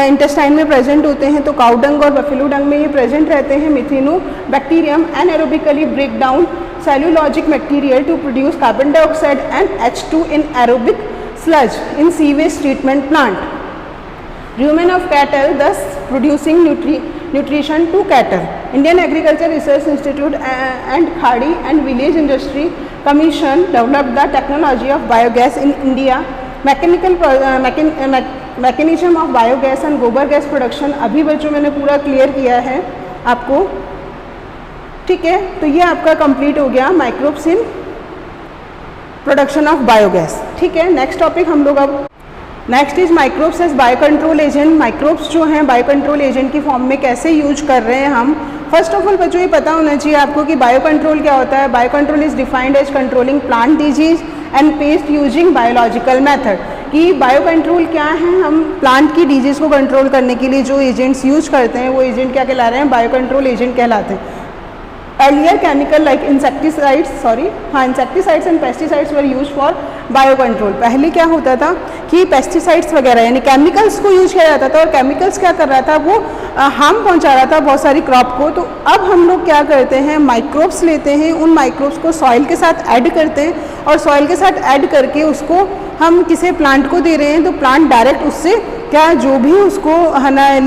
इंटेस्टाइन में प्रेजेंट होते हैं, तो काउ डंग और बफेलो डंग में ये प्रेजेंट रहते हैं। Methanobacterium anaerobically break down cellulosic material to produce carbon dioxide and H2 in aerobic sludge in sewage treatment plant. Rumen of cattle thus producing nutrition to cattle. Indian Agriculture Research Institute and Khadi and Village Industry Commission developed the technology of biogas in India. Mechanism of biogas and गोबर gas production अभी बच्चों मैंने पूरा clear किया है आपको। ठीक है, तो ये आपका कंप्लीट हो गया microbes in production of biogas. ठीक है, नेक्स्ट टॉपिक हम लोग अब next is microbes as biocontrol agent. Microbes जो हैं बायोकंट्रोल एजेंट की फॉर्म में कैसे यूज कर रहे हैं हम। फर्स्ट ऑफ ऑल बच्चों ये पता होना चाहिए आपको कि बायोकंट्रोल क्या होता है। Biocontrol is defined as controlling plant disease and pest using biological method. कि बायोकंट्रोल क्या है, हम प्लांट की डिजीज को कंट्रोल करने के लिए जो एजेंट्स यूज करते हैं वो एजेंट क्या कहला रहे हैं, बायोकंट्रोल एजेंट कहलाते हैं। Earlier chemical like insecticides and pesticides were used for biocontrol। पहले क्या होता था कि पेस्टिसाइड्स वगैरह यानी केमिकल्स को यूज किया जाता था, और केमिकल्स क्या कर रहा था, वो हार्म पहुंचा रहा था बहुत सारी क्रॉप को। तो अब हम लोग क्या करते हैं, माइक्रोब्स लेते हैं, उन माइक्रोब्स को सॉइल के साथ ऐड करते हैं, और सॉइल के साथ ऐड करके उसको हम किसी प्लांट को दे रहे हैं, तो प्लांट डायरेक्ट उससे क्या जो भी उसको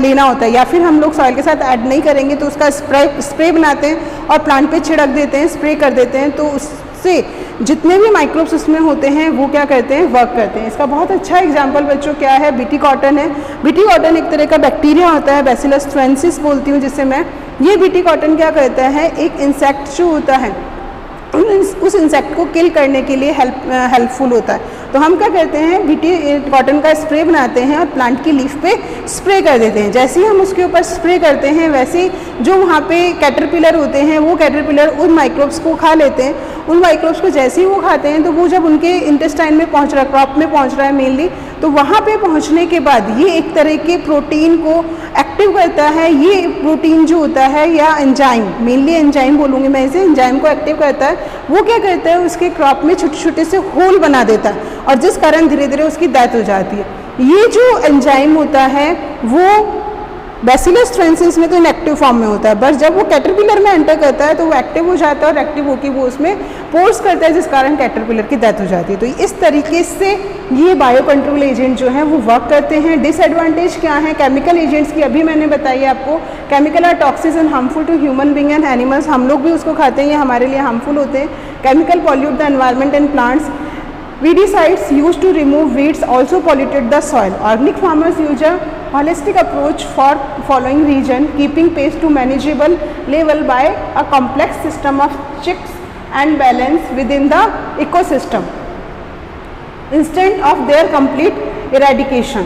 लेना होता है, या फिर हम लोग सॉइल के साथ ऐड नहीं करेंगे तो उसका स्प्रे बनाते हैं और प्लांट पे छिड़क देते हैं, स्प्रे कर देते हैं, तो उससे जितने भी माइक्रोब्स उसमें होते हैं वो क्या करते हैं, वर्क करते हैं। इसका बहुत अच्छा एग्जांपल बच्चों क्या है, बीटी कॉटन है। बीटी कॉटन एक तरह का बैक्टीरिया होता है, बैसिलस थ्रेंसिस बोलती हूँ जिससे मैं। ये बीटी कॉटन क्या करता है, एक इंसेक्ट जो होता है उस इंसेक्ट को किल करने के लिए हेल्पफुल होता है। तो हम क्या करते हैं, बीटी कॉटन का स्प्रे बनाते हैं और प्लांट की लीफ पे स्प्रे कर देते हैं। जैसे ही हम उसके ऊपर स्प्रे करते हैं वैसे ही जो वहाँ पे कैटरपिलर होते हैं वो कैटरपिलर उन माइक्रोब्स को खा लेते हैं। उन माइक्रोब्स को जैसे ही वो खाते हैं तो वो जब उनके इंटेस्टाइन में पहुँच रहा है, क्रॉप में पहुँच रहा है मेनली, तो वहाँ पे पहुँचने के बाद ये एक तरह के प्रोटीन को एक्टिव करता है। ये प्रोटीन जो होता है या एंजाइम, मेनली एंजाइम बोलूँगी मैं इसे, एंजाइम को एक्टिव करता है। वो क्या करता है, उसके क्रॉप में छोटे छोटे से होल बना देता है और जिस कारण धीरे धीरे उसकी डेथ हो जाती है। ये जो एंजाइम होता है वो बैसिलस थ्रेंसिस में तो इनएक्टिव फॉर्म में होता है, बस जब वो कैटरपिलर में एंटर करता है तो वो एक्टिव हो जाता है और एक्टिव होकर वो उसमें पोर्स करता है जिस कारण कैटरपिलर की डेथ हो जाती है। तो इस तरीके से ये बायो कंट्रोल एजेंट जो हैं वो वर्क करते हैं। डिसएडवांटेज क्या है केमिकल एजेंट्स की, अभी मैंने बताई आपको। Chemical are toxic and harmful to human being and animals, हम लोग भी उसको खाते हैं, ये हमारे लिए हार्मफुल होते हैं। Chemical pollute the environment and plants. Weedicides used to remove weeds also polluted the soil. Organic farmers use a holistic approach for following region, keeping pest to manageable level by a complex system of checks and balance within the ecosystem instead of their complete eradication.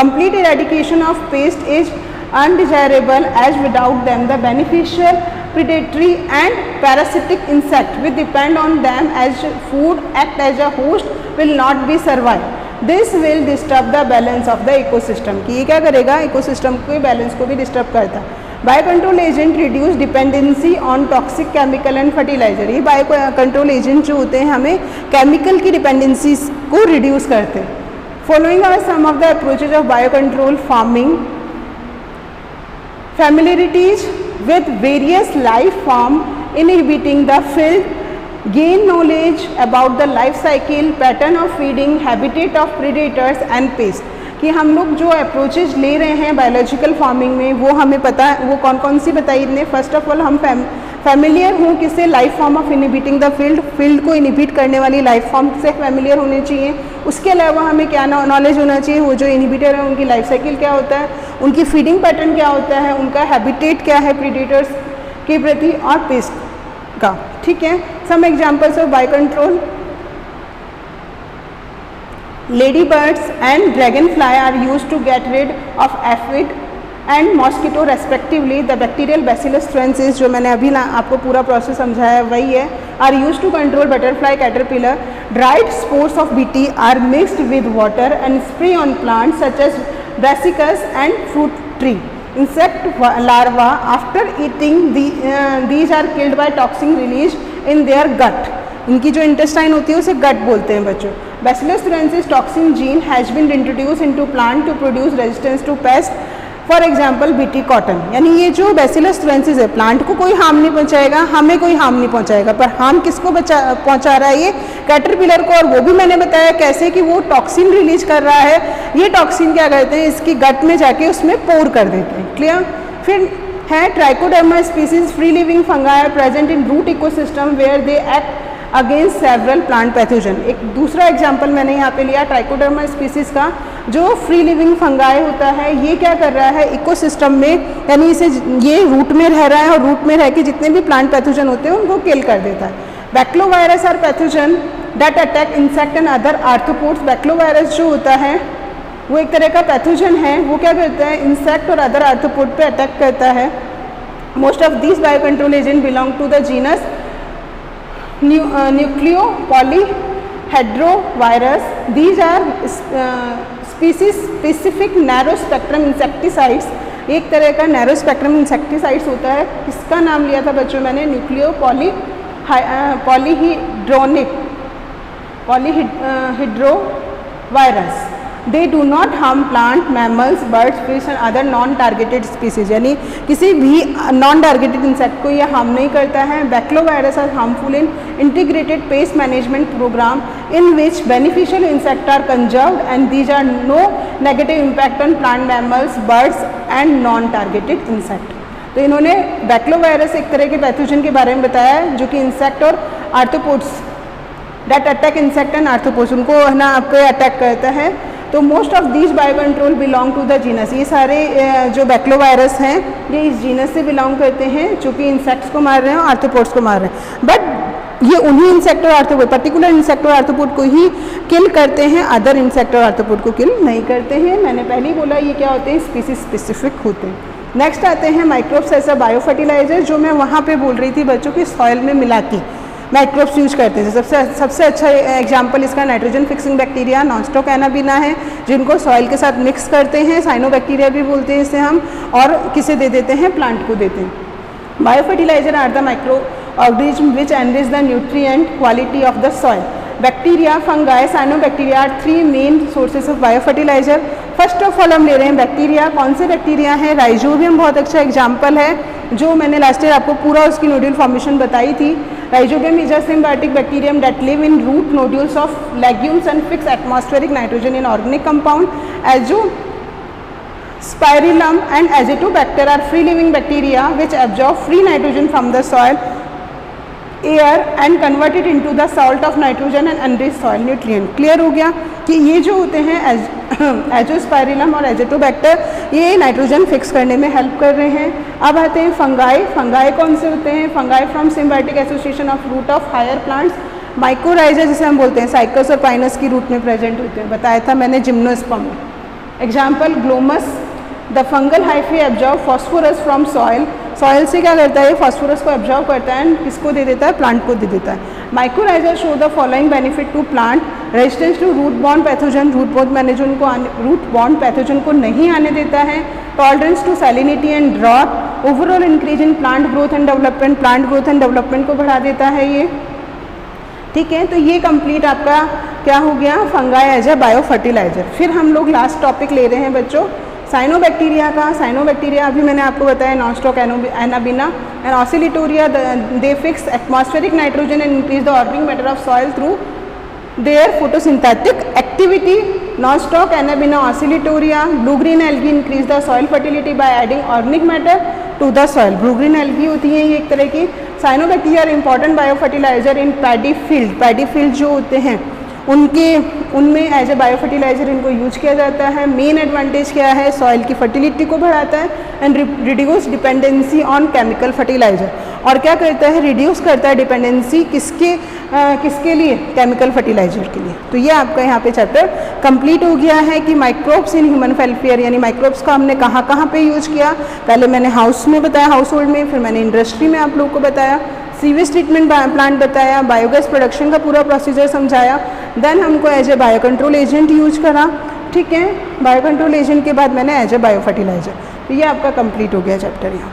Complete eradication of pest is undesirable as without them the beneficial predatory and parasitic insect which depend on them as food act as a host will not be survive. This will disturb the balance of the ecosystem. कि ये क्या करेगा, ecosystem के balance को भी disturb करता है। Bio control agent reduce dependency on toxic chemical and fertiliser. ये बायो कंट्रोल एजेंट जो होते हैं हमें केमिकल की डिपेंडेंसी को रिड्यूस करते हैं। Following are some of the approaches of bio control farming. Familiarities with various life form inhabiting the field, gain knowledge about the life cycle, pattern of feeding, habitat of predators and pests। कि हम लोग जो approaches ले रहे हैं biological farming में वो हमें पता है, वो कौन कौन सी बताइए ने। फर्स्ट ऑफ ऑल हम फैमिलियर हूँ किससे, life form of inhibiting the field, field को इनहिबिट करने वाली लाइफ फॉर्म से फैमिलियर होने चाहिए। उसके अलावा हमें क्या नॉलेज होना चाहिए, वो जो इनहिबिटर है उनकी लाइफ साइकिल क्या होता है, उनकी फीडिंग पैटर्न क्या होता है, उनका हैबिटेट क्या है प्रीडेटर्स के प्रति और पेस्ट का। ठीक है, some examples of bio control. Ladybirds and dragonfly are used to get rid of aphid and mosquito respectively. The bacterial Bacillus thuringiensis जो मैंने अभी आपको पूरा प्रोसेस समझाया वही है, are used to control butterfly caterpillar. Dried spores of BT are mixed with water and spray on plants such as brassicas and fruit tree. Insect larvae after eating these are killed by toxin released in their gut. इनकी जो intestine होती है उसे गट बोलते हैं बच्चों। Bacillus thuringiensis toxin gene has been introduce into plant to produce resistance to pest, for example Bt cotton. यानी ये जो बैसिलस थ्रेंसिस है प्लांट को कोई हार्म नहीं पहुंचाएगा, हमें कोई हार्म नहीं पहुंचाएगा, पर हार्म किसको पहुंचा रहा है, ये कैटरपिलर को। और वो भी मैंने बताया कैसे कि वो टॉक्सिन रिलीज कर रहा है। ये टॉक्सिन क्या करते हैं, इसकी गट में जाके उसमें पोर कर देते हैं। क्लियर। फिर है Trichoderma species free living fungi present in root ecosystem where they act against several plant pathogen. एक दूसरा एग्जाम्पल मैंने यहाँ पे लिया ट्राइकोडर्मा स्पीसीज का, जो फ्री लिविंग फंगाई होता है। ये क्या कर रहा है इकोसिस्टम में, यानी इसे ये रूट में रह रहा है और रूट में रह के जितने भी प्लांट पैथोजन होते हैं उनको किल कर देता है। Baculovirus are pathogen that attack insect and other arthropods. Baculovirus जो होता है वो एक तरह का पैथोजन है, वो क्या करता है इंसेक्ट और अदर आर्थ्रोपोड पे अटैक करता है। Most of this bio control agent belong to the genus nucleo polyhedrovirus. These are species specific narrow spectrum insecticides। एक तरह का नैरो स्पेक्ट्रम इंसेक्टिसाइड्स होता है, इसका नाम लिया था बच्चों मैंने nucleopolyhedrovirus. They do not harm plant, mammals, birds, fish and other non targeted species. यानी किसी भी नॉन टारगेटेड इंसेक्ट को यह हार्म नहीं करता है। Baculovirus are harmful in integrated pest management programme in which beneficial insect are conserved and these are no negative impact on plant, mammals, birds and non targeted insect. तो इन्होंने बैक्लोवायरस एक तरह के पैथोजन के बारे में बताया है जो कि इंसेक्ट और arthropods that attack insect and arthropods, उनको है ना आपको अटैक करता है। तो most of these bio control belong to the genus. ये सारे जो बैक्लोवायरस हैं ये इस जीनस से बिलोंग करते हैं जो कि इंसेक्ट्स को मार रहे हैं और आर्थ्रोपोड्स को मार रहे हैं। बट ये उन्हीं इंसेक्ट और आर्थ्रोपोड, पर्टिकुलर इंसेक्ट और आर्थ्रोपोड को ही किल करते हैं, अदर इंसेक्ट और आर्थ्रोपोड को किल नहीं करते हैं। मैंने पहले ही बोला ये क्या होते हैं, स्पीसीज स्पेसिफिक होते हैं। नेक्स्ट आते हैं microbes as a bio fertiliser, जो मैं वहाँ पे बोल रही थी बच्चों की सॉइल में मिला के माइक्रोब्स यूज करते हैं। सबसे अच्छा एग्जांपल इसका नाइट्रोजन फिक्सिंग बैक्टीरिया नॉनस्टॉक एनाबीना है, जिनको सॉइल के साथ मिक्स करते हैं, साइनोबैक्टीरिया भी बोलते हैं इसे हम, और किसे दे देते हैं, प्लांट को देते हैं। Bio fertiliser are the microorganism which enrich the nutrient quality of the soil. Bacteria, fungi, cyanobacteria are 3 main sources of bio fertiliser. First of all हम ले रहे हैं बैक्टीरिया। कौन से बैक्टीरिया हैं? राइजोबियम बहुत अच्छा एग्जाम्पल है, जो मैंने लास्ट ईयर आपको पूरा उसकी नोड्यूल फॉर्मेशन बताई थी। Rhizobium is a symbiotic bacterium that live in root nodules of legumes and fix atmospheric nitrogen in organic compound. Spirillum and Azotobacter are free living bacteria which absorb free nitrogen from the soil air and convert it into the salt of nitrogen and enrich soil nutrient। Clear हो गया कि ये जो होते हैं Azospirillum और Azotobacter, ये nitrogen fix करने में हेल्प कर रहे हैं। अब आते हैं फंगाई। फंगाई कौन से होते हैं? Fungi from symbiotic association of root of higher plants. Mycorrhiza जिसे हम बोलते हैं, साइकस और पाइनस की रूट में प्रेजेंट होते हैं, बताया था मैंने gymnosperm. Example Glomus. The fungal hyphae absorb phosphorus from soil. Soil से क्या करता है? फॉस्फोरस को एब्जॉर्ब करता है, किसको दे देता है? प्लांट को दे देता है। Mycorrhiza show the following benefit to plant. Resistance to root borne pathogen, root borne pathogen को नहीं आने देता है। Tolerance to salinity and drought. Overall increase in plant growth and development, plant growth and development को बढ़ा देता है ये। ठीक है, तो ये कंप्लीट आपका क्या हो गया? Fungi as a bio fertiliser. फिर हम लोग लास्ट टॉपिक ले रहे हैं बच्चों साइनोबैक्टीरिया का। साइनोबैक्टीरिया अभी मैंने आपको बताया Nostoc Anabaena and Oscillatoria, they fix atmospheric nitrogen and increase the organic matter of soil through their photosynthetic activity. Nostoc Anabaena Oscillatoria, blue green algae increase the soil fertility by adding organic matter to the soil. Blue green algae होती है ये एक तरह की। Cyanobacteria are important biofertilizer in paddy field. Paddy field जो होते हैं उनमें एज ए बायो फर्टिलाइजर इनको यूज किया जाता है। मेन एडवांटेज क्या है? सॉइल की फर्टिलिटी को बढ़ाता है and reduce dependency on chemical fertiliser. और क्या करता है? रिड्यूस करता है डिपेंडेंसी किसके लिए? केमिकल फर्टिलाइजर के लिए। तो ये आपका यहाँ पे चैप्टर कंप्लीट हो गया है कि माइक्रोब्स इन ह्यूमन वेलफेयर, यानी माइक्रोब्स का हमने कहाँ कहाँ पे यूज किया। पहले मैंने हाउस में बताया, हाउस होल्ड में, फिर मैंने इंडस्ट्री में आप लोग को बताया, सीवेज ट्रीटमेंट प्लांट बताया, बायोगैस प्रोडक्शन का पूरा प्रोसीजर समझाया। देन हमको as a bio control agent use करा। ठीक है, बायो कंट्रोल एजेंट के बाद मैंने एज ए बायो फर्टिलाइजर। तो ये आपका कंप्लीट हो गया चैप्टर यहाँ।